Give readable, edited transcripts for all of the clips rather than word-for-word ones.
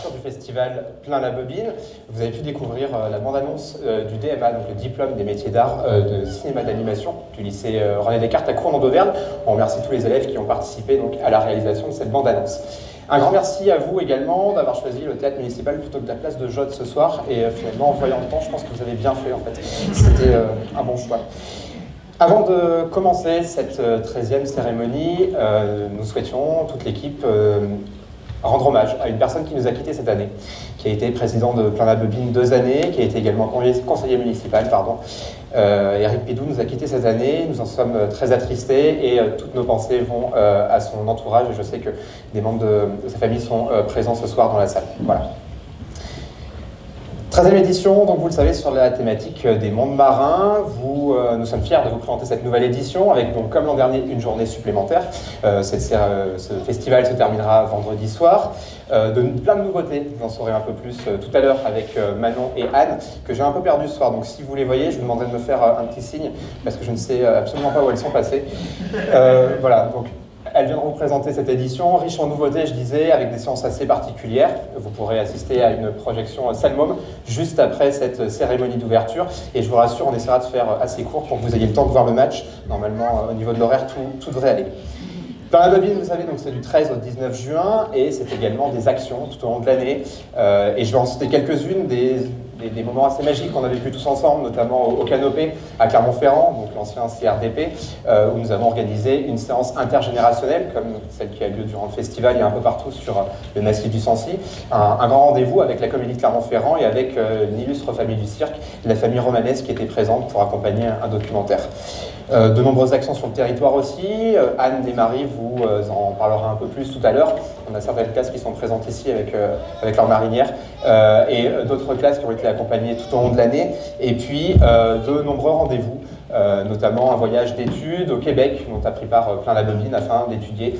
l'ouverture du festival Plein la Bobine, vous avez pu découvrir la bande-annonce du DMA, donc le diplôme des métiers d'art de cinéma d'animation du lycée René Descartes à Cournon d'Auvergne. On remercie tous les élèves qui ont participé donc, à la réalisation de cette bande-annonce. Un grand merci à vous également d'avoir choisi le théâtre municipal plutôt que la place de Jode ce soir. Et finalement, en voyant le temps, je pense que vous avez bien fait en fait. C'était un bon choix. Avant de commencer cette 13e cérémonie, nous souhaitions, toute l'équipe, rendre hommage à une personne qui nous a quittés cette année, qui a été président de Plein la Bobine 2 années, qui a été également conseiller municipal, Éric Pidou nous a quittés cette année, nous en sommes très attristés et toutes nos pensées vont à son entourage et je sais que des membres de sa famille sont présents ce soir dans la salle. Voilà. 13e édition, donc vous le savez, sur la thématique des mondes marins. Nous sommes fiers de vous présenter cette nouvelle édition avec, donc, comme l'an dernier, une journée supplémentaire. Ce festival se terminera vendredi soir. Plein de nouveautés, vous en saurez un peu plus tout à l'heure avec Manon et Anne, que j'ai un peu perdu ce soir. Donc si vous les voyez, je vous demanderai de me faire un petit signe, parce que je ne sais absolument pas où elles sont passées. Voilà, donc elles viendront vous présenter cette édition, riche en nouveautés, je disais, avec des séances assez particulières. Vous pourrez assister à une projection Salmôme juste après cette cérémonie d'ouverture. Et je vous rassure, on essaiera de faire assez court pour que vous ayez le temps de voir le match. Normalement, au niveau de l'horaire, tout devrait aller. Plein la Bobine, vous savez, donc c'est du 13 au 19 juin et c'est également des actions tout au long de l'année. Et je vais en citer quelques-unes, des moments assez magiques qu'on a vécu tous ensemble, notamment au Canopé à Clermont-Ferrand, donc l'ancien CRDP, où nous avons organisé une séance intergénérationnelle, comme celle qui a lieu durant le festival et un peu partout sur le massif du Sancy. Un grand rendez-vous avec la comédie de Clermont-Ferrand et avec une illustre famille du cirque, la famille romanesque qui était présente pour accompagner un documentaire. De nombreuses actions sur le territoire aussi. Anne et Marie vous en parlera un peu plus tout à l'heure. On a certaines classes qui sont présentes ici avec leur marinière et d'autres classes qui ont été accompagnées tout au long de l'année. Et puis de nombreux rendez-vous, notamment un voyage d'études au Québec dont a pris part Plein la Bobine afin d'étudier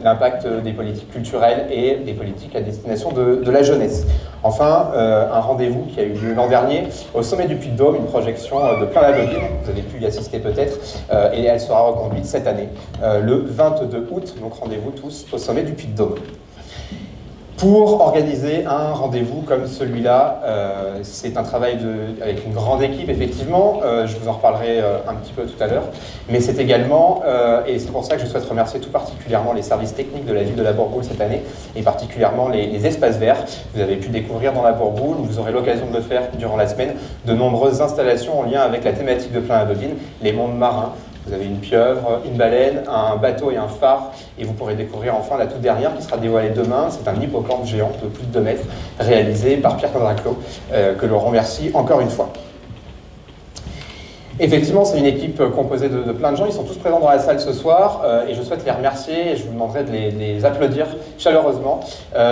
l'impact des politiques culturelles et des politiques à destination de la jeunesse. Enfin, un rendez-vous qui a eu lieu l'an dernier au sommet du Puy-de-Dôme, une projection de Plein la Bobine, vous avez pu y assister peut-être, et elle sera reconduite cette année, le 22 août, donc rendez-vous tous au sommet du Puy-de-Dôme. Pour organiser un rendez-vous comme celui-là, c'est un travail avec une grande équipe, effectivement, je vous en reparlerai un petit peu tout à l'heure, mais c'est également, et c'est pour ça que je souhaite remercier tout particulièrement les services techniques de la ville de la Bourboule cette année, et particulièrement les espaces verts. Vous avez pu découvrir dans la Bourboule, vous aurez l'occasion de le faire durant la semaine, de nombreuses installations en lien avec la thématique de Plein la Bobine, les mondes marins. Vous avez une pieuvre, une baleine, un bateau et un phare. Et vous pourrez découvrir enfin la toute dernière qui sera dévoilée demain. C'est un hippocampe géant de plus de 2 mètres, réalisé par Pierre Quadraclos, que l'on remercie encore une fois. Effectivement, c'est une équipe composée de plein de gens. Ils sont tous présents dans la salle ce soir et je souhaite les remercier et je vous demanderai de les applaudir chaleureusement.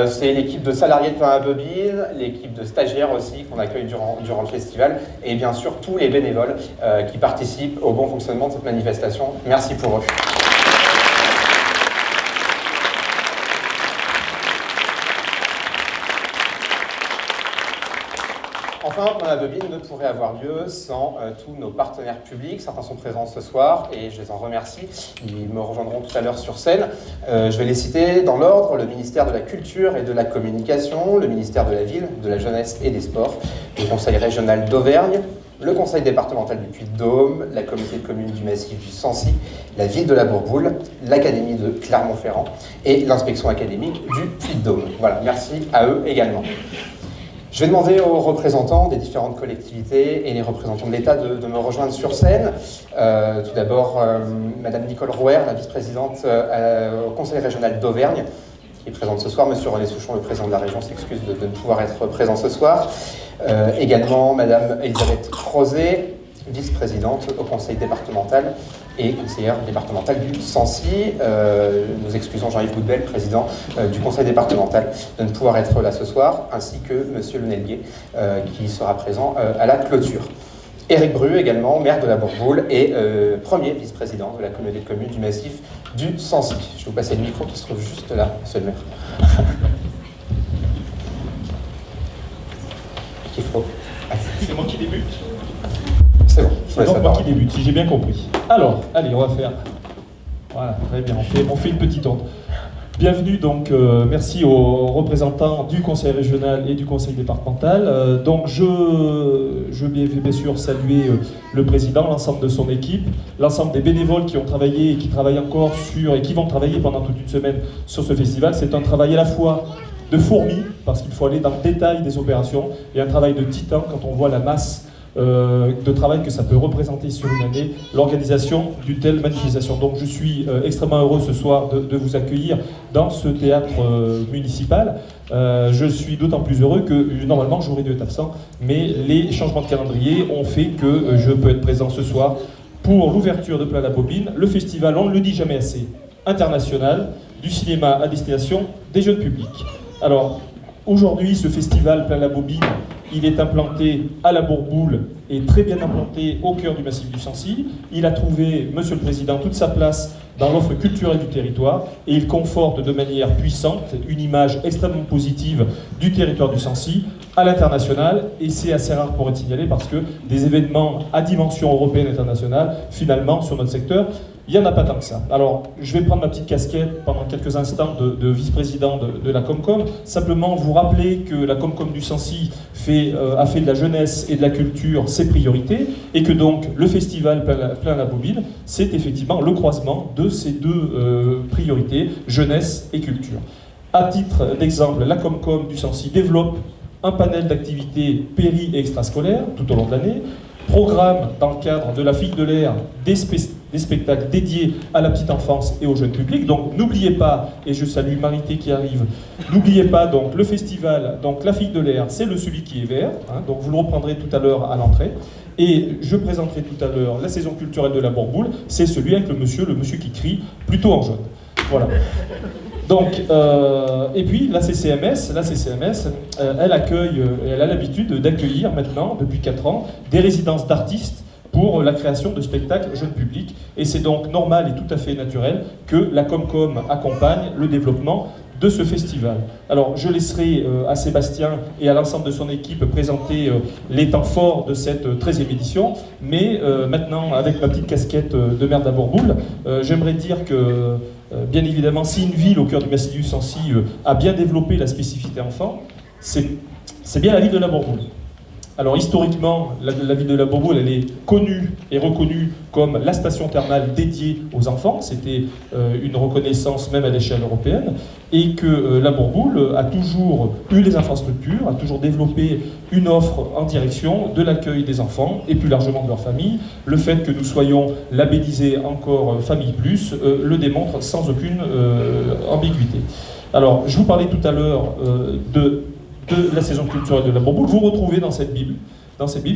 C'est l'équipe de salariés de Plein la Bobine, l'équipe de stagiaires aussi qu'on accueille durant le festival et bien sûr tous les bénévoles qui participent au bon fonctionnement de cette manifestation. Merci pour eux. Enfin, Plein la Bobine ne pourrait avoir lieu sans tous nos partenaires publics. Certains sont présents ce soir et je les en remercie. Ils me rejoindront tout à l'heure sur scène. Je vais les citer dans l'ordre: le ministère de la Culture et de la Communication, le ministère de la Ville, de la Jeunesse et des Sports, le Conseil régional d'Auvergne, le Conseil départemental du Puy-de-Dôme, la communauté de communes du massif du Sancy, la ville de la Bourboule, l'Académie de Clermont-Ferrand et l'inspection académique du Puy-de-Dôme. Voilà, merci à eux également. Je vais demander aux représentants des différentes collectivités et les représentants de l'État de me rejoindre sur scène. Tout d'abord, Madame Nicole Rouer, la vice-présidente au Conseil régional d'Auvergne, qui est présente ce soir. Monsieur René Souchon, le président de la région, s'excuse de ne pouvoir être présent ce soir. Également, Madame Elisabeth Crozet, vice-présidente au conseil départemental et conseillère départementale du Sancy. Nous excusons Jean-Yves Goudbel, président du conseil départemental, de ne pouvoir être là ce soir, ainsi que Monsieur Le Nelguier, qui sera présent à la clôture. Éric Bru, également, maire de la Bourboule et premier vice-président de la communauté de communes du massif du Sancy. Je vais vous passer le micro qui se trouve juste là, monsieur le maire. Qu'il faut. C'est moi qui débute. C'est bon. C'est donc moi qui débute, si j'ai bien compris. Alors, allez, on va faire. Voilà, très bien. On fait une petite ordre. Bienvenue donc, merci aux représentants du conseil régional et du conseil départemental. Donc je vais bien sûr saluer le président, l'ensemble de son équipe, l'ensemble des bénévoles qui ont travaillé et qui travaillent encore et qui vont travailler pendant toute une semaine sur ce festival. C'est un travail à la fois de fourmi, parce qu'il faut aller dans le détail des opérations, et un travail de titan quand on voit la masse de travail que ça peut représenter sur une année, l'organisation d'une telle manifestation. Donc je suis extrêmement heureux ce soir de vous accueillir dans ce théâtre municipal. Je suis d'autant plus heureux que normalement j'aurais dû être absent, mais les changements de calendrier ont fait que je peux être présent ce soir pour l'ouverture de Plein la Bobine, le festival, on ne le dit jamais assez, international, du cinéma à destination des jeunes publics. Alors, aujourd'hui, ce festival Plein la Bobine, il est implanté à la Bourboule et très bien implanté au cœur du massif du Sancy. Il a trouvé, Monsieur le Président, toute sa place dans l'offre culturelle du territoire et il conforte de manière puissante une image extrêmement positive du territoire du Sancy à l'international, et c'est assez rare pour être signalé parce que des événements à dimension européenne et internationale, finalement, sur notre secteur, il n'y en a pas tant que ça. Alors, je vais prendre ma petite casquette pendant quelques instants de vice-président de la Comcom. Simplement vous rappeler que la Comcom du Sancy a fait de la jeunesse et de la culture ses priorités, et que donc le festival Plein la Bobine, c'est effectivement le croisement de ces deux priorités, jeunesse et culture. À titre d'exemple, la Comcom du Sancy développe un panel d'activités péri- et extrascolaires tout au long de l'année, programme dans le cadre de la Fille de l'Air des spectacles dédiés à la petite enfance et au jeune public. Donc n'oubliez pas, et je salue Marité qui arrive, n'oubliez pas donc le festival, donc la Fille de l'Air, c'est celui qui est vert, hein, donc vous le reprendrez tout à l'heure à l'entrée. Et je présenterai tout à l'heure la saison culturelle de la Bourboule, c'est celui avec le monsieur qui crie plutôt en jaune. Voilà. Donc, et puis la CCMS, elle accueille, elle a l'habitude d'accueillir maintenant, depuis 4 ans, des résidences d'artistes pour la création de spectacles jeunes publics. Et c'est donc normal et tout à fait naturel que la Comcom accompagne le développement de ce festival. Alors, je laisserai à Sébastien et à l'ensemble de son équipe présenter les temps forts de cette 13e édition, mais maintenant, avec ma petite casquette de maire de la Bourboule, j'aimerais dire que bien évidemment, si une ville au cœur du massif du Sancy a bien développé la spécificité enfant, c'est bien la ville de la Bourboule. Alors historiquement, la ville de la Bourboule, elle est connue et reconnue comme la station thermale dédiée aux enfants. C'était une reconnaissance même à l'échelle européenne. Et que la Bourboule a toujours eu les infrastructures, a toujours développé une offre en direction de l'accueil des enfants et plus largement de leur famille. Le fait que nous soyons labellisés encore Famille Plus le démontre sans aucune ambiguïté. Alors, je vous parlais tout à l'heure de la saison culturelle de la Bourboule. Vous retrouvez dans cette Bible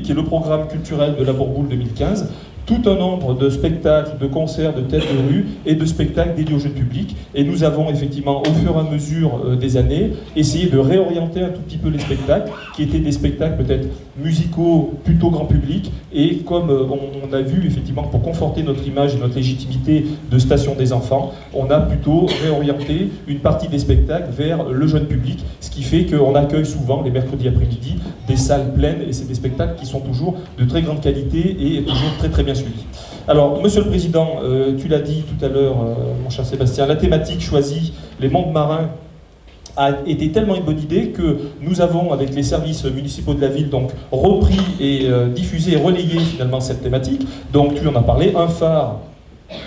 qui est le programme culturel de la Bourboule 2015, tout un nombre de spectacles, de concerts, de têtes de rue et de spectacles dédiés au jeune public. Et nous avons effectivement, au fur et à mesure des années, essayé de réorienter un tout petit peu les spectacles, qui étaient des spectacles peut-être musicaux, plutôt grand public. Et comme on a vu, effectivement, pour conforter notre image et notre légitimité de station des enfants, on a plutôt réorienté une partie des spectacles vers le jeune public, ce qui fait qu'on accueille souvent, les mercredis après-midi, des salles pleines, et c'est des spectacles qui sont toujours de très grande qualité et toujours très très bien suivis. Alors, Monsieur le Président, tu l'as dit tout à l'heure, mon cher Sébastien, la thématique choisie, les mondes marins, a été tellement une bonne idée que nous avons, avec les services municipaux de la ville, donc repris et diffusé et relayé finalement cette thématique. Donc tu en as parlé, un phare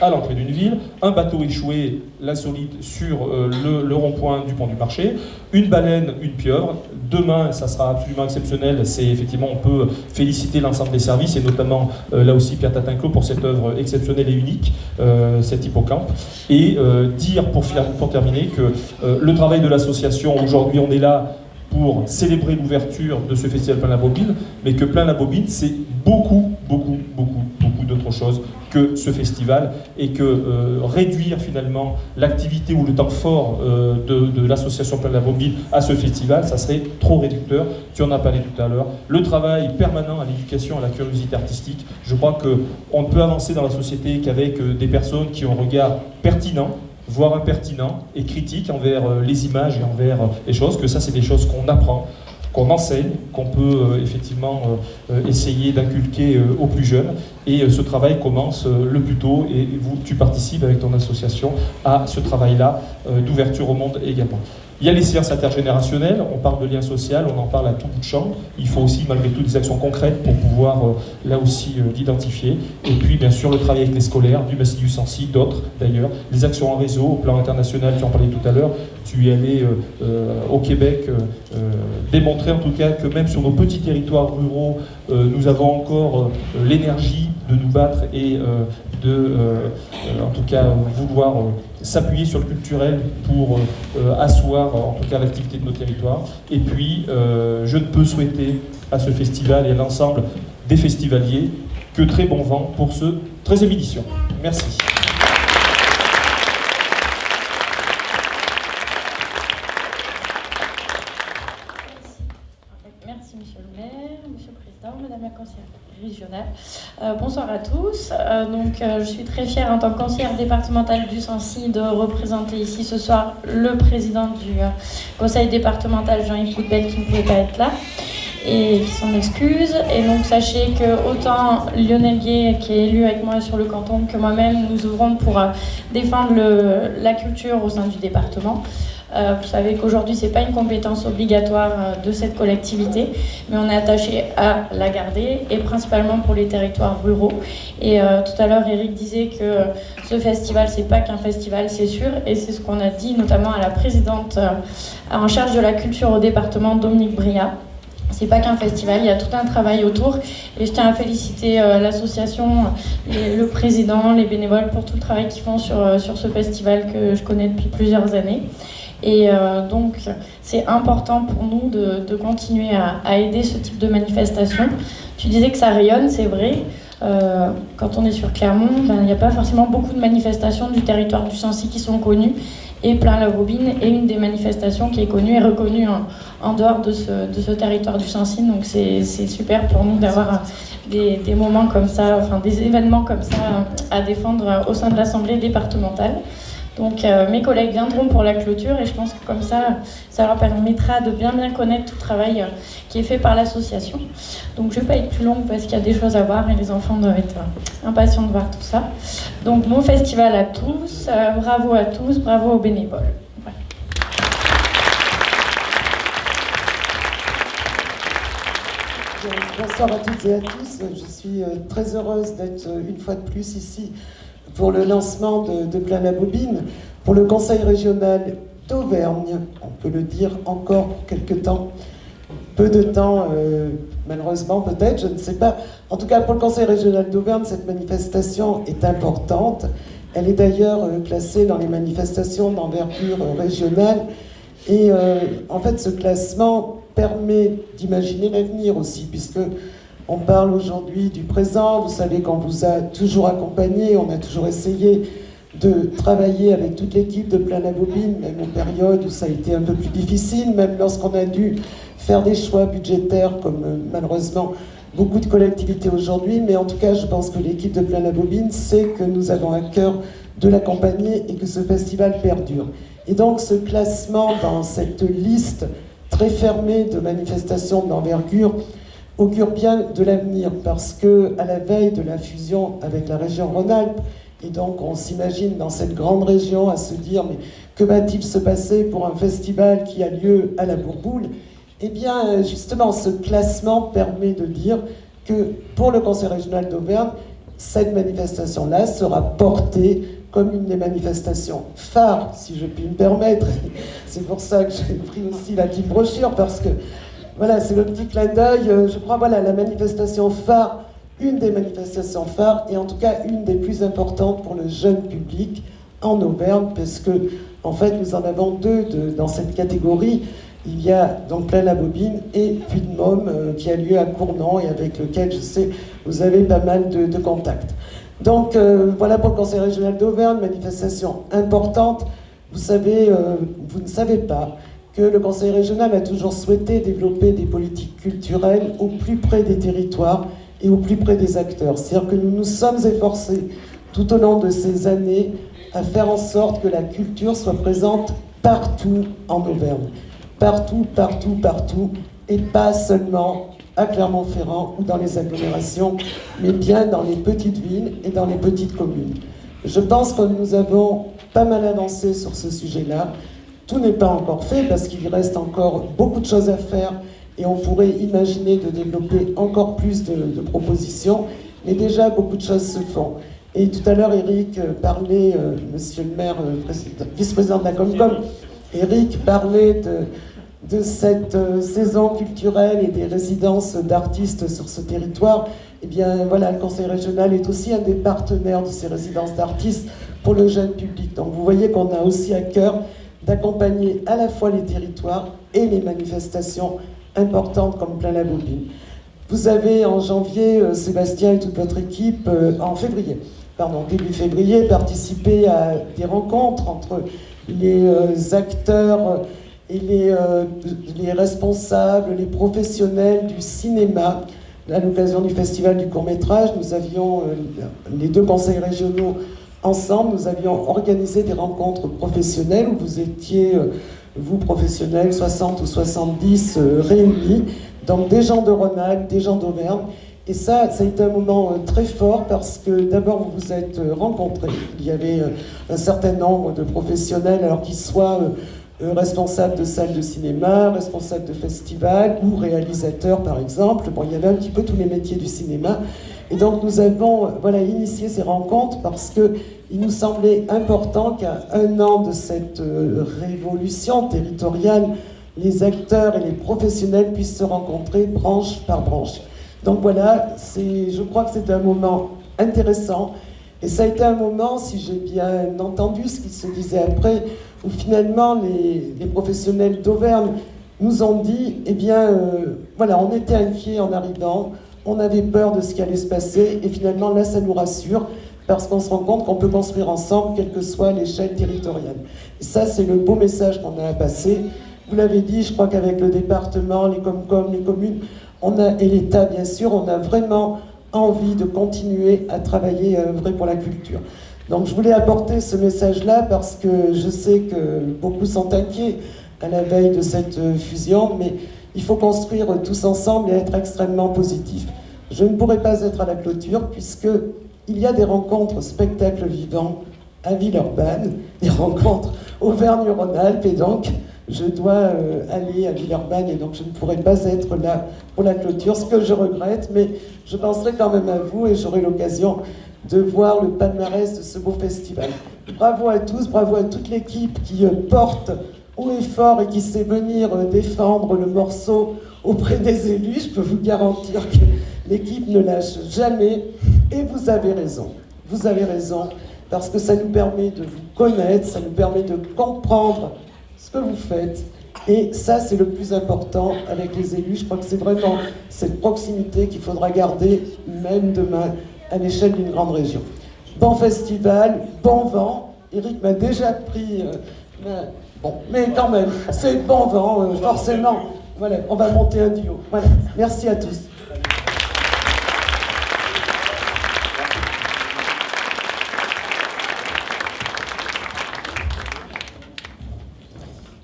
à l'entrée d'une ville, un bateau échoué, l'insolite, sur le rond-point du pont du marché, une baleine, une pieuvre. Demain, ça sera absolument exceptionnel, c'est effectivement, on peut féliciter l'ensemble des services, et notamment là aussi Pierre Tatinclos pour cette œuvre exceptionnelle et unique, cet hippocampe. Et dire pour terminer que le travail de l'association, aujourd'hui on est là pour célébrer l'ouverture de ce festival Plein la Bobine, mais que Plein la Bobine, c'est beaucoup d'autres choses que ce festival, et que réduire finalement l'activité ou le temps fort de l'association Plein la Bobine à ce festival, ça serait trop réducteur. Tu en as parlé tout à l'heure. Le travail permanent à l'éducation, à la curiosité artistique, je crois qu'on ne peut avancer dans la société qu'avec des personnes qui ont un regard pertinent, voire impertinent et critique envers les images et envers les choses, que ça c'est des choses qu'on apprend qu'on enseigne, qu'on peut effectivement essayer d'inculquer aux plus jeunes. Et ce travail commence le plus tôt, et tu participes avec ton association à ce travail-là d'ouverture au monde également. Il y a les séances intergénérationnelles, on parle de lien social, on en parle à tout bout de champ. Il faut aussi malgré tout des actions concrètes pour pouvoir là aussi l'identifier. Et puis bien sûr le travail avec les scolaires, du Massy du Sancy, d'autres d'ailleurs. Les actions en réseau, au plan international, tu en parlais tout à l'heure. Tu es allé au Québec démontrer en tout cas que même sur nos petits territoires ruraux, nous avons encore l'énergie de nous battre et en tout cas vouloir s'appuyer sur le culturel pour asseoir en tout cas l'activité de nos territoires. Et puis je ne peux souhaiter à ce festival et à l'ensemble des festivaliers que très bon vent pour ce 13e édition. Merci. Merci Monsieur le maire, Monsieur le Président, Madame la conseillère régionale. Bonsoir à tous. Je suis très fière en tant que conseillère départementale du Sancy de représenter ici ce soir le président du conseil départemental, Jean-Yves Coutbel, qui ne pouvait pas être là et qui s'en excuse. Et donc sachez que autant Lionel Gué, qui est élu avec moi sur le canton, que moi-même, nous ouvrons pour défendre la culture au sein du département. Vous savez qu'aujourd'hui, ce n'est pas une compétence obligatoire de cette collectivité, mais on est attaché à la garder, et principalement pour les territoires ruraux. Et tout à l'heure, Eric disait que ce festival, c'est pas qu'un festival, c'est sûr, et c'est ce qu'on a dit notamment à la présidente en charge de la culture au département, Dominique Bria. C'est pas qu'un festival, il y a tout un travail autour, et je tiens à féliciter l'association, le président, les bénévoles pour tout le travail qu'ils font sur ce festival que je connais depuis plusieurs années. Et donc c'est important pour nous de continuer à aider ce type de manifestation. Tu disais que ça rayonne, c'est vrai. Quand on est sur Clermont, il n'y a pas forcément beaucoup de manifestations du territoire du Sancy qui sont connues. Et Plain-la-Bobine est une des manifestations qui est connue et reconnue en dehors de ce territoire du Sancy. Donc c'est super pour nous d'avoir des moments comme ça, enfin des événements comme ça à défendre au sein de l'Assemblée départementale. Donc mes collègues viendront pour la clôture, et je pense que comme ça leur permettra de bien connaître tout le travail qui est fait par l'association. Donc je ne vais pas être plus longue parce qu'il y a des choses à voir et les enfants doivent être impatients de voir tout ça. Donc bon festival à tous, bravo à tous, bravo aux bénévoles. Ouais. Bonsoir à toutes et à tous, je suis très heureuse d'être une fois de plus ici pour le lancement de Plain-la-Bobine, pour le Conseil régional d'Auvergne, on peut le dire encore pour quelques temps, peu de temps malheureusement peut-être, je ne sais pas. En tout cas pour le Conseil régional d'Auvergne, cette manifestation est importante. Elle est d'ailleurs classée dans les manifestations d'envergure régionale, et en fait ce classement permet d'imaginer l'avenir aussi, puisque on parle aujourd'hui du présent. Vous savez qu'on vous a toujours accompagné, on a toujours essayé de travailler avec toute l'équipe de Plain-la-Bobine, même en période où ça a été un peu plus difficile, même lorsqu'on a dû faire des choix budgétaires, comme malheureusement beaucoup de collectivités aujourd'hui. Mais en tout cas, je pense que l'équipe de Plain-la-Bobine sait que nous avons à cœur de l'accompagner et que ce festival perdure. Et donc ce classement dans cette liste très fermée de manifestations d'envergure augure bien de l'avenir, parce que à la veille de la fusion avec la région Rhône-Alpes, et donc on s'imagine dans cette grande région à se dire mais que va-t-il se passer pour un festival qui a lieu à la Bourboule? Eh bien justement ce classement permet de dire que pour le Conseil régional d'Auvergne, cette manifestation-là sera portée comme une des manifestations phares, si je puis me permettre. C'est pour ça que j'ai pris aussi la petite brochure, parce que voilà, c'est le petit clin d'œil, je crois, voilà, la manifestation phare, une des manifestations phares, et en tout cas une des plus importantes pour le jeune public en Auvergne, parce que, en fait, nous en avons deux dans cette catégorie. Il y a donc Plain-la-Bobine et Puy-de-Môme qui a lieu à Cournon, et avec lequel, je sais, vous avez pas mal de contacts. Donc, voilà pour le Conseil régional d'Auvergne, manifestation importante. Vous savez, vous ne savez pas que le Conseil régional a toujours souhaité développer des politiques culturelles au plus près des territoires et au plus près des acteurs. C'est-à-dire que nous nous sommes efforcés tout au long de ces années à faire en sorte que la culture soit présente partout en Auvergne. Partout, partout, partout. et pas seulement à Clermont-Ferrand ou dans les agglomérations, mais bien dans les petites villes et dans les petites communes. Je pense que nous avons pas mal avancé sur ce sujet-là. Tout n'est pas encore fait parce qu'il reste encore beaucoup de choses à faire et on pourrait imaginer de développer encore plus de propositions, mais déjà beaucoup de choses se font. Et tout à l'heure, Eric parlait, monsieur le maire, vice-président de la Comcom, Eric parlait de cette saison culturelle et des résidences d'artistes sur ce territoire. Eh bien voilà, le Conseil régional est aussi un des partenaires de ces résidences d'artistes pour le jeune public. Donc vous voyez qu'on a aussi à cœur d'accompagner à la fois les territoires et les manifestations importantes comme Plein la Bobine. Vous avez en janvier, Sébastien et toute votre équipe, début février, participé à des rencontres entre les acteurs et les responsables, les professionnels du cinéma. À l'occasion du Festival du court-métrage, nous avions, les deux conseils régionaux ensemble, nous avions organisé des rencontres professionnelles où vous étiez, vous professionnels, 60 ou 70 réunis, donc des gens de Rhône-Alpes, des gens d'Auvergne. Et ça a été un moment très fort parce que d'abord vous vous êtes rencontrés. Il y avait un certain nombre de professionnels, alors qu'ils soient responsables de salles de cinéma, responsables de festivals ou réalisateurs par exemple. Bon, il y avait un petit peu tous les métiers du cinéma. Et donc nous avons initié ces rencontres parce qu'il nous semblait important qu'à un an de cette révolution territoriale, les acteurs et les professionnels puissent se rencontrer branche par branche. Donc voilà, je crois que c'était un moment intéressant. Et ça a été un moment, si j'ai bien entendu ce qui se disait après, où finalement les professionnels d'Auvergne nous ont dit, on était inquiets en arrivant, on avait peur de ce qui allait se passer, et finalement là ça nous rassure, parce qu'on se rend compte qu'on peut construire ensemble, quelle que soit l'échelle territoriale. Et ça c'est le beau message qu'on a à passer. Vous l'avez dit, je crois qu'avec le département, les Comcom, les communes, et l'État bien sûr, on a vraiment envie de continuer à travailler et à œuvrer pour la culture. Donc je voulais apporter ce message-là parce que je sais que beaucoup sont inquiets à la veille de cette fusion, mais il faut construire tous ensemble et être extrêmement positif. Je ne pourrai pas être à la clôture puisqu'il y a des rencontres spectacles vivants à Villeurbanne, des rencontres Auvergne-Rhône-Alpes, et donc je dois aller à Villeurbanne et donc je ne pourrai pas être là pour la clôture, ce que je regrette, mais je penserai quand même à vous et j'aurai l'occasion de voir le palmarès de ce beau festival. Bravo à tous, bravo à toute l'équipe qui porte haut et fort et qui sait venir défendre le morceau auprès des élus. Je peux vous garantir que l'équipe ne lâche jamais et vous avez raison, parce que ça nous permet de vous connaître, ça nous permet de comprendre ce que vous faites. Et ça, c'est le plus important avec les élus. Je crois que c'est vraiment cette proximité qu'il faudra garder, même demain, à l'échelle d'une grande région. Bon festival, bon vent. Eric m'a déjà pris... mais quand même, c'est bon vent, forcément. Voilà, on va monter un duo. Voilà, merci à tous.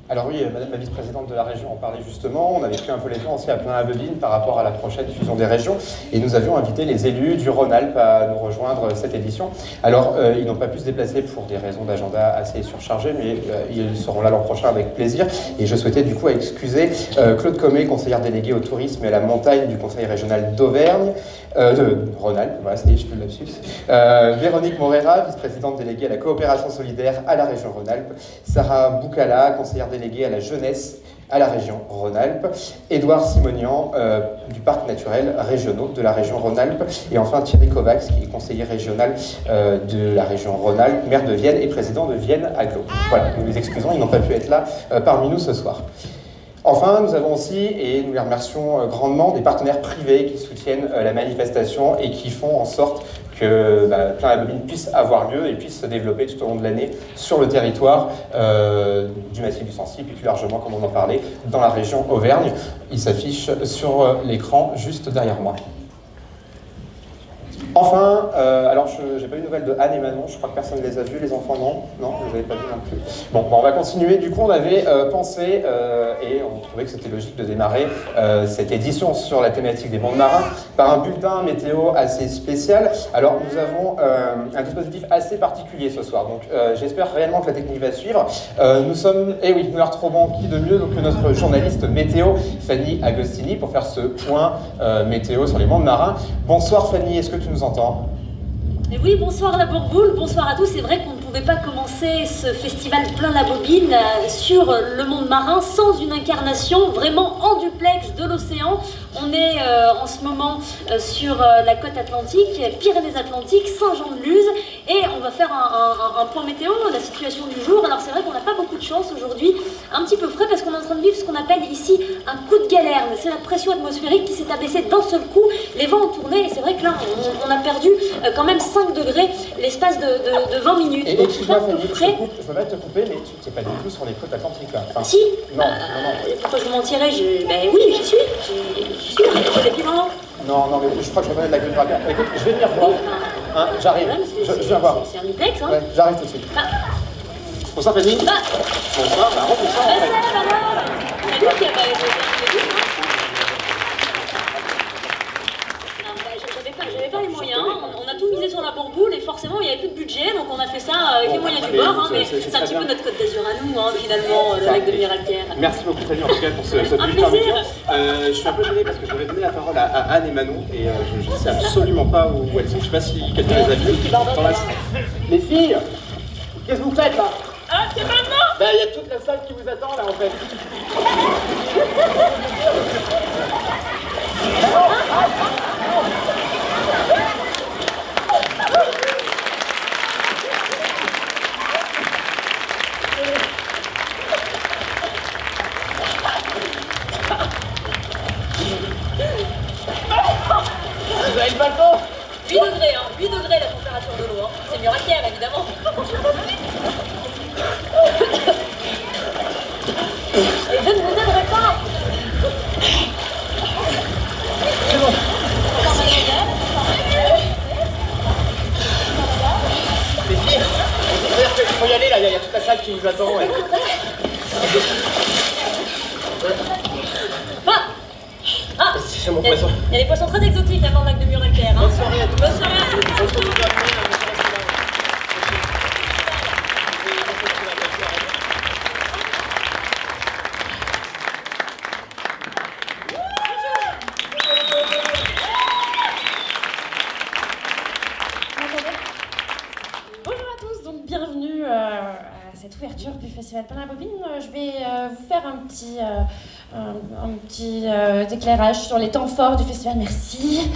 Alors oui, Madame la vice-présidente de la région en parlait justement. On avait pris un peu les devants aussi à Plein la Bobine par rapport à la prochaine fusion des régions. Et nous avions invité les élus du Rhône-Alpes à nous rejoindre cette édition. Alors, ils n'ont pas pu se déplacer pour des raisons d'agenda assez surchargées, mais ils seront là l'an prochain avec plaisir. Et je souhaitais du coup excuser Claude Commet, conseillère déléguée au tourisme et à la montagne du Conseil régional d'Auvergne, de Rhône-Alpes, voilà, je fais le lapsus. Véronique Morera, vice-présidente déléguée à la coopération solidaire à la région Rhône-Alpes. Sarah Boukala, conseillère déléguée à la jeunesse à la région Rhône-Alpes, Édouard Simonian du parc naturel régionaux de la région Rhône-Alpes, et enfin Thierry Kovacs, qui est conseiller régional de la région Rhône-Alpes, maire de Vienne et président de Vienne Aglo. Voilà, nous les excusons, ils n'ont pas pu être là parmi nous ce soir. Enfin, nous avons aussi, et nous les remercions grandement, des partenaires privés qui soutiennent la manifestation et qui font en sorte que Plein la Bobine puisse avoir lieu et puisse se développer tout au long de l'année sur le territoire du massif du Sancy, puis plus largement, comme on en parlait, dans la région Auvergne. Il s'affiche sur l'écran juste derrière moi. Enfin, alors je n'ai pas eu de nouvelles de Anne et Manon, je crois que personne ne les a vus, les enfants non, vous n'avez pas vu non plus. Bon, on va continuer, du coup on avait pensé et on trouvait que c'était logique de démarrer cette édition sur la thématique des mondes marins par un bulletin météo assez spécial. Alors nous avons un dispositif assez particulier ce soir, donc j'espère réellement que la technique va suivre. Nous la retrouvons qui de mieux que notre journaliste météo Fanny Agostini pour faire ce point météo sur les mondes marins. Bonsoir Fanny, est-ce que tu nous entends ? Et oui, bonsoir la Bourboule, bonsoir à tous. C'est vrai qu'on ne pouvait pas commencer ce festival plein la bobine sur le monde marin sans une incarnation vraiment en duplex de l'océan. On est en ce moment sur la côte atlantique, Pyrénées-Atlantiques, Saint-Jean-de-Luz, et on va faire un point météo, la situation du jour. Alors c'est vrai qu'on n'a pas beaucoup de chance aujourd'hui, un petit peu frais parce qu'on est en train de vivre ce qu'on appelle ici un coup de galerne. C'est la pression atmosphérique qui s'est abaissée d'un seul coup, les vents ont tourné et c'est vrai que là on a perdu quand même 5 degrés l'espace de 20 minutes. Et excuse-moi Fanny, je me vais te couper, mais tu n'es pas du tout sur les côtes atlantiques là. Enfin, si. Non. Pourquoi je mentirais? Ben oui, j'y suis. J'y suis, j'ai depuis longtemps. Non, mais je crois que je reconnais de la gueule de la carte. Écoute, je vais venir voir. Hein, j'arrive. Je viens voir. C'est un duplex, hein. Ouais, j'arrive tout de suite. Bonsoir Fanny. Bonsoir, bonsoir. J'avais pas les moyens, on a tout misé sur la bourboule et forcément il n'y avait plus de budget, donc on a fait ça avec les moyens du bord, mais c'est un petit peu notre Côte d'Azur à nous, finalement, le lac de Miralquière. Merci beaucoup Fanny en tout cas pour ce bulletin météo. Je suis un peu gêné parce que j'aurais donné la parole à Anne et Manon et je ne sais absolument pas où elles sont, je ne sais pas si quelqu'un les a vues. Les filles, qu'est-ce que vous faites là? Ah, c'est maintenant? Ben il y a toute la salle qui vous attend là en fait. Vous avez le balcon? 8 degrés, 8 degrés la température de l'eau, c'est Miralquière évidemment. Et je ne vous aiderai pas. C'est bon. Les filles, il faut y aller là, il y a toute la salle qui nous attend. Ouais. C'est mon poisson. Il y a des poissons très exotiques avant le lac de Miralquière. Bonne soirée à tous. Bonne soirée à tous. Bonjour à tous, donc bienvenue à cette ouverture du Festival Plein la Bobine. Je vais vous faire un petit éclairage sur les temps forts du festival. Merci.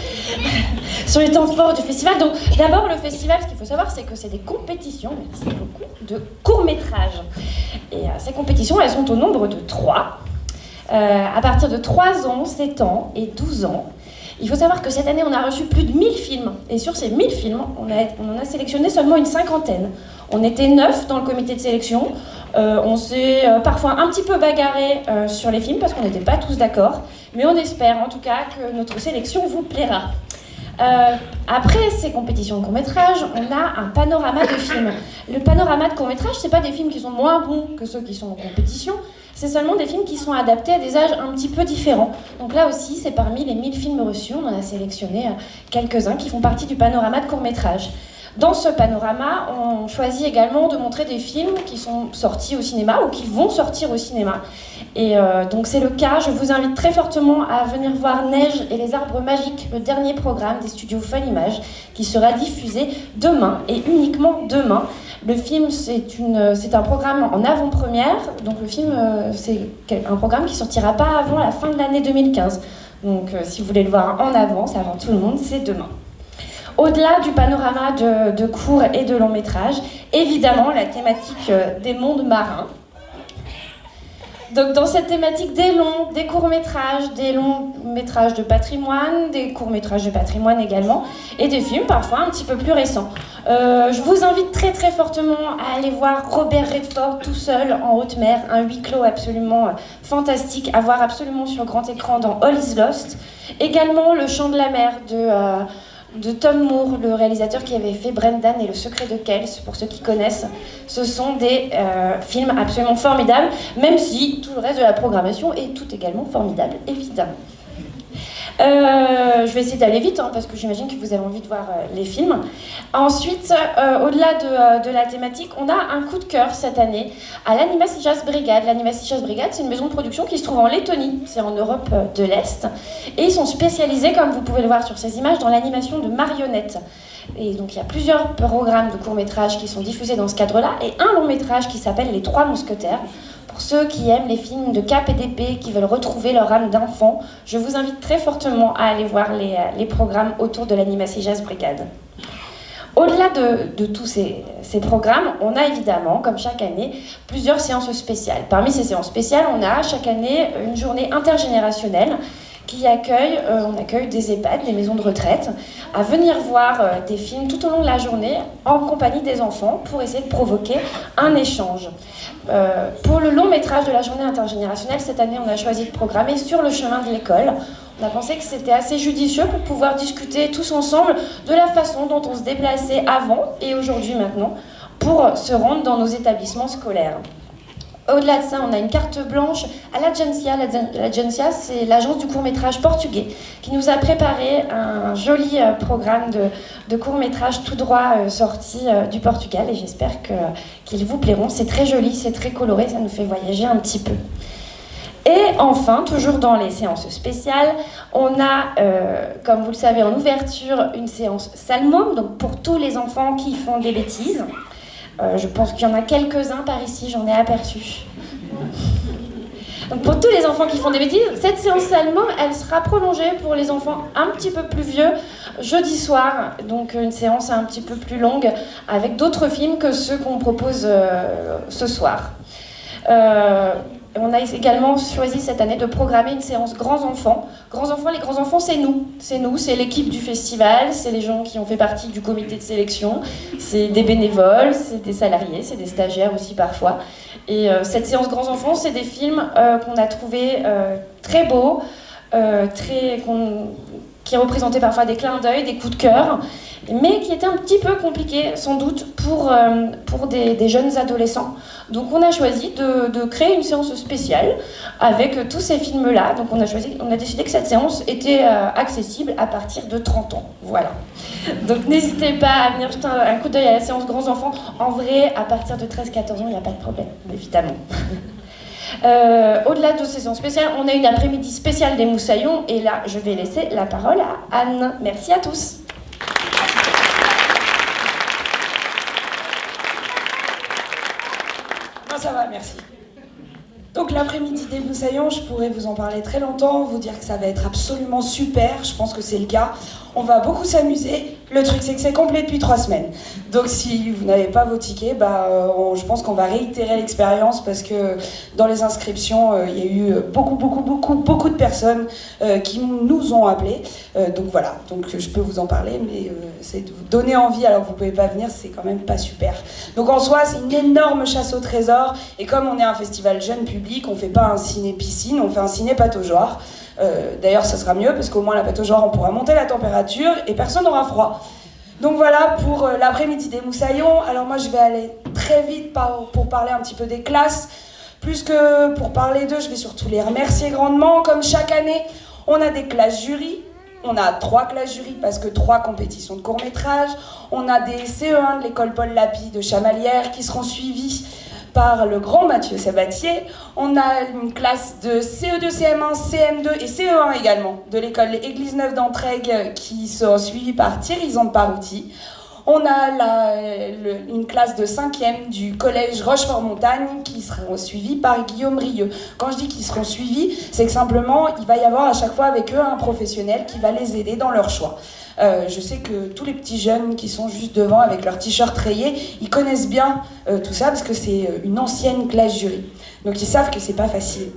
Sur les temps forts du festival. Donc d'abord le festival, ce qu'il faut savoir, c'est que c'est des compétitions, merci beaucoup, de courts-métrages. Et ces compétitions, elles sont au nombre de 3. À partir de 3 ans, 7 ans et 12 ans. Il faut savoir que cette année, on a reçu plus de 1000 films. Et sur ces 1000 films, on en a sélectionné seulement une 50aine. On était 9 dans le comité de sélection. On s'est parfois un petit peu bagarré sur les films parce qu'on n'était pas tous d'accord. Mais on espère en tout cas que notre sélection vous plaira. Après ces compétitions de court-métrage, on a un panorama de films. Le panorama de court-métrage, c'est pas des films qui sont moins bons que ceux qui sont en compétition. C'est seulement des films qui sont adaptés à des âges un petit peu différents. Donc là aussi, c'est parmi les 1000 films reçus, on en a sélectionné quelques-uns qui font partie du panorama de court-métrage. Dans ce panorama, on choisit également de montrer des films qui sont sortis au cinéma ou qui vont sortir au cinéma. Et donc c'est le cas, je vous invite très fortement à venir voir Neige et les arbres magiques, le dernier programme des studios Fun Image, qui sera diffusé demain et uniquement demain. Le film, c'est un programme en avant-première, donc le film, c'est un programme qui sortira pas avant la fin de l'année 2015. Donc si vous voulez le voir en avance, avant tout le monde, c'est demain. Au-delà du panorama de courts et de longs métrages, évidemment la thématique des mondes marins. Donc dans cette thématique des courts-métrages, des longs-métrages de patrimoine, des courts-métrages de patrimoine également, et des films parfois un petit peu plus récents. Je vous invite très très fortement à aller voir Robert Redford tout seul en haute mer, un huis clos absolument fantastique à voir absolument sur grand écran dans All is Lost. Également Le Chant de la mer de Tom Moore, le réalisateur qui avait fait Brendan et Le Secret de Kells, pour ceux qui connaissent. Ce sont des films absolument formidables, même si tout le reste de la programmation est tout également formidable, évidemment. Je vais essayer d'aller vite, parce que j'imagine que vous avez envie de voir les films. Ensuite, au-delà de la thématique, on a un coup de cœur cette année à l'Animatie Jazz Brigade. L'Animatie Jazz Brigade, c'est une maison de production qui se trouve en Lettonie, c'est en Europe de l'Est. Et ils sont spécialisés, comme vous pouvez le voir sur ces images, dans l'animation de marionnettes. Et donc il y a plusieurs programmes de courts-métrages qui sont diffusés dans ce cadre-là, et un long-métrage qui s'appelle Les Trois Mousquetaires. Pour ceux qui aiment les films de cap et d'épée, qui veulent retrouver leur âme d'enfant, je vous invite très fortement à aller voir les programmes autour de l'Animatie Jazz Brigade. Au-delà de tous ces programmes, on a évidemment, comme chaque année, plusieurs séances spéciales. Parmi ces séances spéciales, on a chaque année une journée intergénérationnelle qui on accueille des EHPAD, des maisons de retraite, à venir voir des films tout au long de la journée en compagnie des enfants pour essayer de provoquer un échange. Pour le long métrage de la journée intergénérationnelle, cette année, on a choisi de programmer Sur le chemin de l'école. On a pensé que c'était assez judicieux pour pouvoir discuter tous ensemble de la façon dont on se déplaçait avant et aujourd'hui maintenant pour se rendre dans nos établissements scolaires. Au-delà de ça, on a une carte blanche à l'Agência. L'Agência, c'est l'agence du court-métrage portugais qui nous a préparé un joli programme de court-métrage tout droit sorti du Portugal et j'espère qu'ils vous plairont. C'est très joli, c'est très coloré, ça nous fait voyager un petit peu. Et enfin, toujours dans les séances spéciales, on a, comme vous le savez, en ouverture, une séance Salmôme, donc pour tous les enfants qui font des bêtises. Je pense qu'il y en a quelques-uns par ici, j'en ai aperçu. Donc pour tous les enfants qui font des bêtises, cette séance Salmôme, elle sera prolongée pour les enfants un petit peu plus vieux, jeudi soir, donc une séance un petit peu plus longue, avec d'autres films que ceux qu'on propose ce soir. On a également choisi cette année de programmer une séance grands enfants. Les grands enfants, c'est nous, c'est l'équipe du festival, c'est les gens qui ont fait partie du comité de sélection, c'est des bénévoles, c'est des salariés, c'est des stagiaires aussi parfois. Et cette séance grands enfants, c'est des films qu'on a trouvés très beaux, qui représentaient parfois des clins d'œil, des coups de cœur, mais qui étaient un petit peu compliqués sans doute pour des jeunes adolescents. Donc on a choisi de créer une séance spéciale avec tous ces films-là. Donc on a décidé que cette séance était accessible à partir de 30 ans. Voilà. Donc n'hésitez pas à venir jeter un coup d'œil à la séance grands enfants. En vrai, à partir de 13-14 ans, il n'y a pas de problème, évidemment. Au-delà de ces séances spéciales, on a une après-midi spéciale des Moussaillons et là, je vais laisser la parole à Anne. Merci à tous. Ça va, merci. Donc l'après-midi des Moussaillons, je pourrais vous en parler très longtemps, vous dire que ça va être absolument super, je pense que c'est le cas. On va beaucoup s'amuser. Le truc, c'est que c'est complet depuis 3 semaines. Donc si vous n'avez pas vos tickets, je pense qu'on va réitérer l'expérience parce que dans les inscriptions, il y a eu beaucoup de personnes qui nous ont appelés. Donc voilà, donc je peux vous en parler, mais c'est de vous donner envie alors que vous ne pouvez pas venir, c'est quand même pas super. Donc en soi, c'est une énorme chasse au trésor. Et comme on est un festival jeune public, on ne fait pas un ciné-piscine, on fait un ciné-pataugeoire. D'ailleurs, ça sera mieux parce qu'au moins la pataugeoire, on pourra monter la température et personne n'aura froid. Donc voilà pour l'après-midi des Moussaillons. Alors moi, je vais aller très vite pour parler un petit peu des classes. Plus que pour parler d'eux, je vais surtout les remercier grandement. Comme chaque année, on a des classes jury. On a 3 classes jury parce que 3 compétitions de court-métrage. On a des CE1 de l'école Paul Lapie de Chamalières qui seront suivies par le grand Mathieu Sabatier. On a une classe de CE2, CM1, CM2 et CE1 également de l'école Église Neuve d'Entraigues qui sera suivie par Thierry Zandparouti. On a une classe de 5e du collège Rochefort-Montagne qui sera suivie par Guillaume Rieux. Quand je dis qu'ils seront suivis, c'est que simplement, il va y avoir à chaque fois avec eux un professionnel qui va les aider dans leur choix. Je sais que tous les petits jeunes qui sont juste devant avec leur t-shirt rayé, ils connaissent bien tout ça parce que c'est une ancienne classe jury. Donc ils savent que c'est pas facile.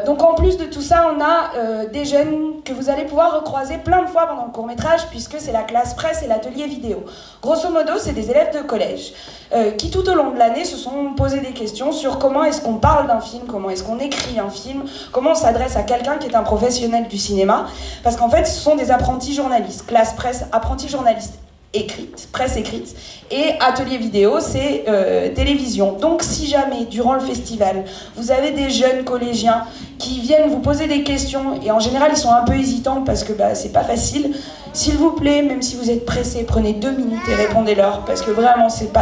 Donc en plus de tout ça, on a des jeunes que vous allez pouvoir recroiser plein de fois pendant le court-métrage, puisque c'est la classe presse et l'atelier vidéo. Grosso modo, c'est des élèves de collège qui tout au long de l'année se sont posé des questions sur comment est-ce qu'on parle d'un film, comment est-ce qu'on écrit un film, comment on s'adresse à quelqu'un qui est un professionnel du cinéma, parce qu'en fait, ce sont des apprentis journalistes, classe presse, apprentis journalistes. Écrite, presse écrite, et atelier vidéo, c'est télévision. Donc si jamais, durant le festival, vous avez des jeunes collégiens qui viennent vous poser des questions, et en général ils sont un peu hésitants parce que c'est pas facile, s'il vous plaît, même si vous êtes pressés, prenez 2 minutes et répondez-leur, parce que vraiment c'est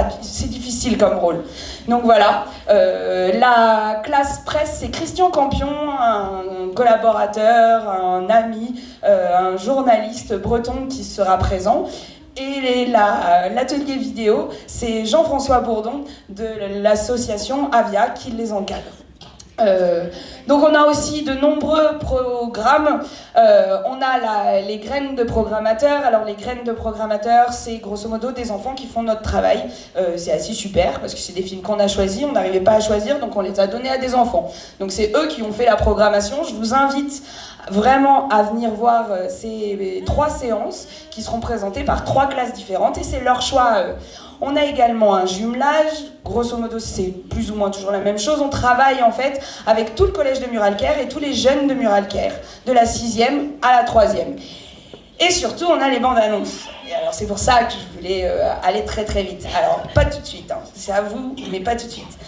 difficile comme rôle. Donc voilà, la classe presse, c'est Christian Campion, un collaborateur, un ami, un journaliste breton qui sera présent. Et l'atelier vidéo, c'est Jean-François Bourdon de l'association Avia qui les encadre. Donc on a aussi de nombreux programmes. On a les graines de programmateurs. Alors les graines de programmateurs, c'est grosso modo des enfants qui font notre travail. C'est assez super parce que c'est des films qu'on a choisis, on n'arrivait pas à choisir, donc on les a donnés à des enfants. Donc c'est eux qui ont fait la programmation. Je vous invite vraiment à venir voir ces 3 séances qui seront présentées par 3 classes différentes et c'est leur choix à eux. On a également un jumelage, grosso modo c'est plus ou moins toujours la même chose. On travaille en fait avec tout le collège de Muralcaire et tous les jeunes de Muralcaire, de la 6e à la 3e. Et surtout on a les bandes annonces. Et alors c'est pour ça que je voulais aller très très vite. Alors pas tout de suite, hein. C'est à vous, mais pas tout de suite.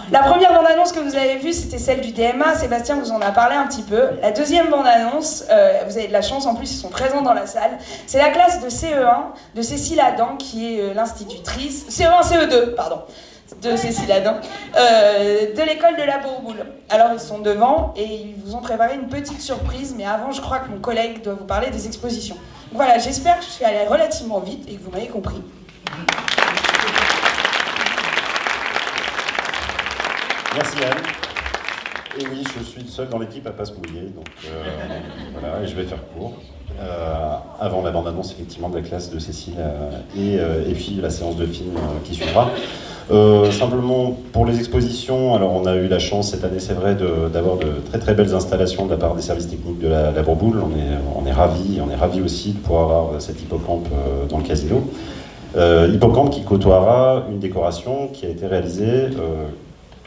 La première bande-annonce que vous avez vue, c'était celle du DMA. Sébastien vous en a parlé un petit peu. La deuxième bande-annonce, vous avez de la chance, en plus ils sont présents dans la salle. C'est la classe de CE1 de Cécile Adam, qui est l'institutrice... CE1, CE2, pardon, de Cécile Adam, de l'école de la Bourboule. Alors ils sont devant et ils vous ont préparé une petite surprise, mais avant je crois que mon collègue doit vous parler des expositions. Donc voilà, j'espère que je suis allée relativement vite et que vous m'avez compris. Merci Anne. Et oui, je suis le seul dans l'équipe à ne pas se mouiller, donc voilà, et je vais faire court. Avant la bande-annonce effectivement de la classe de Cécile et puis la séance de film qui suivra. Simplement pour les expositions, alors on a eu la chance cette année, c'est vrai, d'avoir de très très belles installations de la part des services techniques de la Bourboule. On est ravis aussi de pouvoir avoir cet hippocampe dans le casino. Hippocampe qui côtoiera une décoration qui a été réalisée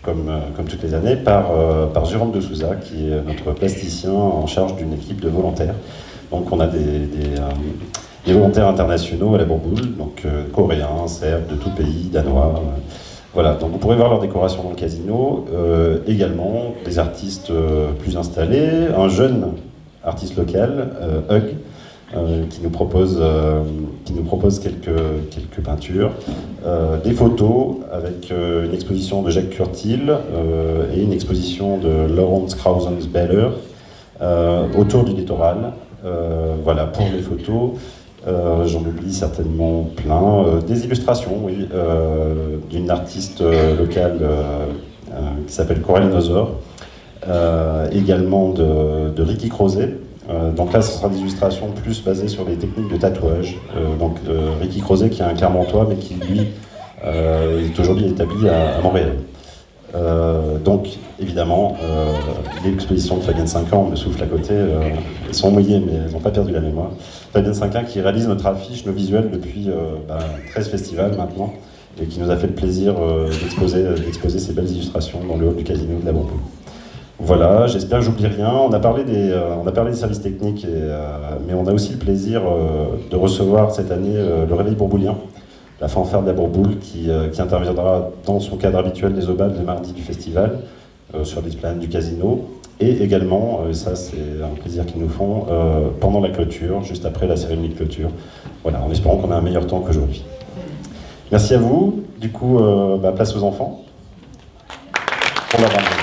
comme toutes les années, par Jérôme de Souza, qui est notre plasticien en charge d'une équipe de volontaires. Donc on a des volontaires internationaux à la Bourboule, donc coréens, serbes, de tout pays, danois. Voilà, donc vous pourrez voir leur décoration dans le casino. Également des artistes plus installés, un jeune artiste local, Hug, qui nous propose quelques peintures, des photos avec une exposition de Jacques Curtil et une exposition de Lawrence Krausen-Beller autour du littoral. Voilà, pour les photos, j'en oublie certainement plein. Des illustrations, oui, d'une artiste locale qui s'appelle Coralie Nosor, également de Ricky Crozet. Donc là, ce sera des illustrations plus basées sur les techniques de tatouage. Ricky Crozet, qui est un Clermontois, mais qui, lui, est aujourd'hui établi à Montréal. Donc, évidemment, l'exposition de Fabienne 5 ans me souffle à côté. Elles sont mouillées, mais elles n'ont pas perdu la mémoire. Fabienne 5 ans qui réalise notre affiche, nos visuels, depuis 13 festivals maintenant, et qui nous a fait le plaisir d'exposer ces belles illustrations dans le hall du casino de la Bourboule. Voilà, j'espère que j'oublie rien. On a parlé des services techniques, mais on a aussi le plaisir de recevoir cette année le Réveil Bourboulien, la fanfare de la Bourboule, qui interviendra dans son cadre habituel des Obades le mardi du festival, sur l'esplanade du casino, et également, ça c'est un plaisir qu'ils nous font, pendant la clôture, juste après la cérémonie de clôture. Voilà, en espérant qu'on a un meilleur temps qu'aujourd'hui. Merci à vous. Du coup, place aux enfants. Pour la bande.